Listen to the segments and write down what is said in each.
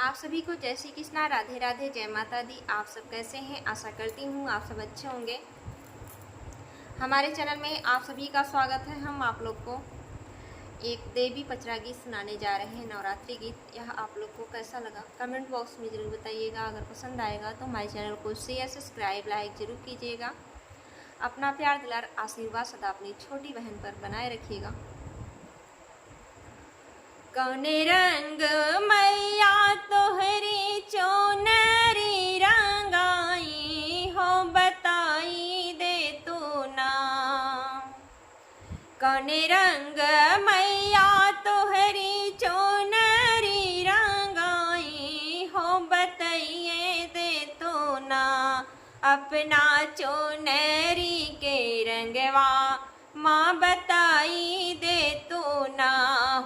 आप सभी को जय श्री कृष्णा, राधे राधे, जय माता दी। आप सब कैसे हैं? आशा करती हूँ आप सब अच्छे होंगे। हमारे चैनल में आप सभी का स्वागत है। हम आप लोग को एक देवी पचरा गीत सुनाने जा रहे हैं, नवरात्रि गीत। यह आप लोग को कैसा लगा कमेंट बॉक्स में ज़रूर बताइएगा। अगर पसंद आएगा तो हमारे चैनल को शेयर, सब्सक्राइब, लाइक ज़रूर कीजिएगा। अपना प्यार दुलार आशीर्वाद सदा अपनी छोटी बहन पर बनाए रखिएगा। कौने रंग मैया तोहरी चोनरी रंगाई हो, बताई दे तू ना। कौने रंग मैया तोहरी चोनरी रंगाई हो, बताइए दे तू ना। अपना चोनरी के रंगवा माँ बताई दे तू ना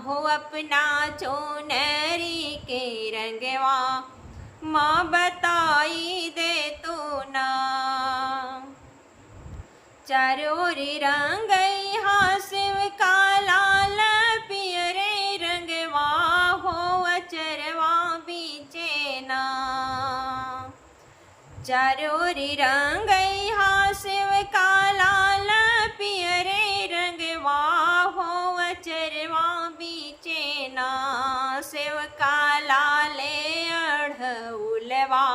हो, अपना चोनरी के रंगवा माँ बताई दे तू ना। चारों रंग यहाँ शिव का लाल पियरे रंगवा हो, अचरवा बीचे ना। चारों रंग यहाँ शिव का लाल पियरे रंगवा हो, अचरवा बीचे ना। शिव का लाले अढ़उलवा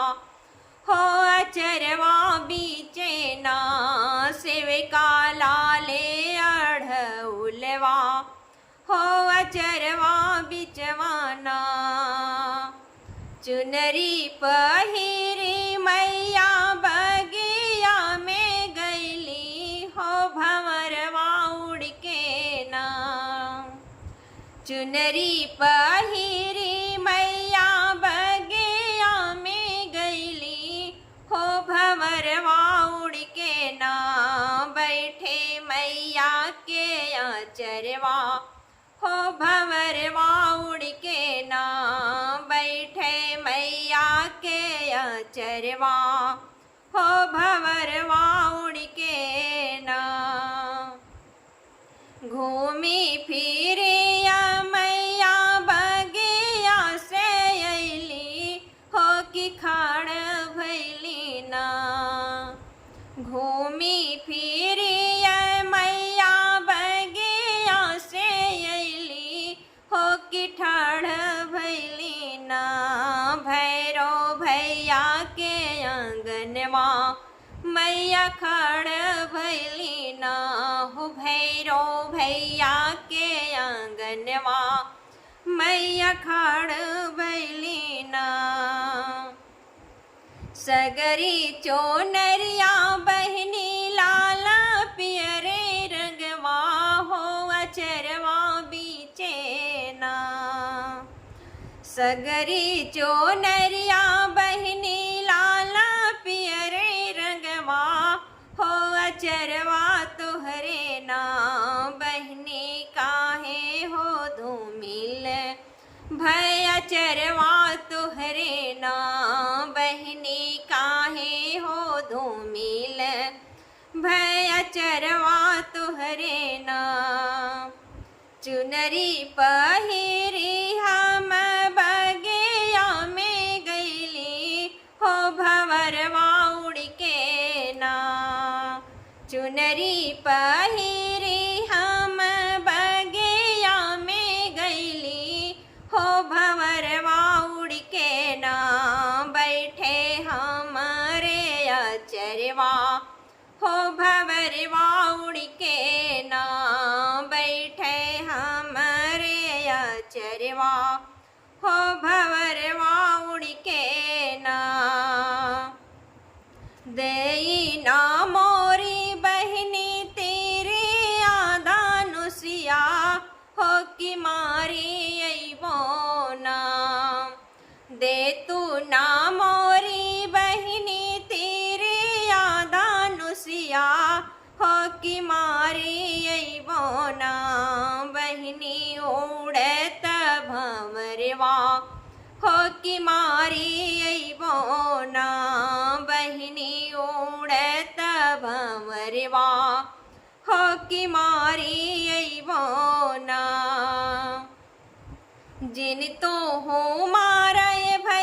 हो, अचरवा बीचे ना। शिव का लाले अढ़उलवा हो, अचरवा बिचवाना। चुनरी पहिरी मैया बगिया में गईली हो, भंवरवा उड़ के ना। चुनरी पहिरी मैया बगिया में गईली हो, भंवरवा उड़ के ना। बैठे मैया के आचरवा हो, भंवरवा उड़ के ना। बैठे मैया के आचरवा हो, भंवरवा उड़ के ना। घूमी फिरे मैया बगिया से अइली हो, कि खाड़ भैली ना। घूमी फिरे मैया बगिया से अइली हो, कि ठाड़ भैली ना। भैरो भैया के आंगनवा मैया खाड़ भैली ना हो। भैरो भैया के आंगनवा मैया खाड़ भैली ना। सगरी चोनरिया बहनी लाल पियरे रंगवा हो, अचरवा बीचे ना। सगरी चोनरिया बहनी लाल पियरे रंगवा हो, अचरवा तोहरे ना। बहनी काहे हो धूमिल भय, अचरवा तोहरे ना। बहनी काहे हो धूमिल भय, अचरवा तोहरे ना। चुनरी पहिरी हम बगिया में गईली हो, भंवरवा उड़ के ना। चुनरी पहिरी हम बगिया में गईली हो, भंवरवा उड़ के ना। बैठे हमारे अचरवा हो, भंवरवा उड़ के ना। बैठे हमारे अचरवा हो, भंवरवा उड़ के ना। देई ना मोरी बहनी तेरे आदानुसिया हो, कि मारी अइबो ना। दे तू ना मोरी बहनी तेरे आदानुसिया हो, कि मारी अइबो ना। बहनी उड़त भंवरवा हो, कि मारी अइबो ना। बहनी उड़त भंवरवा हो, कि मारी अइबो ना। जिन तो हो मारे भई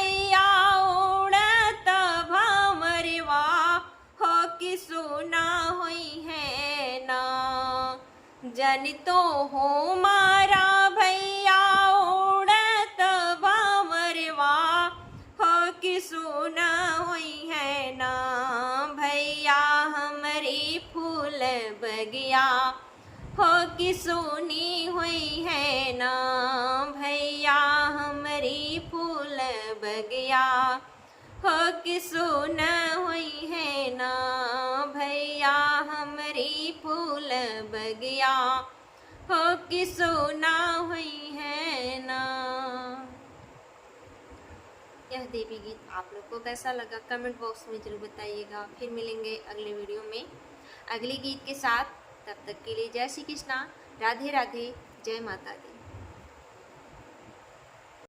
जन तो हो मारा भैया उड़त बावरवा, हो कि सुन हुई है ना भैया हमारी फूल बगिया, हो कि सुनी हुई है ना भैया हमारी फूल बगिया, हो कि सुन हुई है ना भैया हमारी फूल बगिया, हो कि सुना हुई है ना। यह देवी गीत आप लोग को कैसा लगा कमेंट बॉक्स में जरूर बताइएगा। फिर मिलेंगे अगले वीडियो में अगले गीत के साथ। तब तक के लिए जय श्री कृष्णा, राधे राधे, जय माता दी।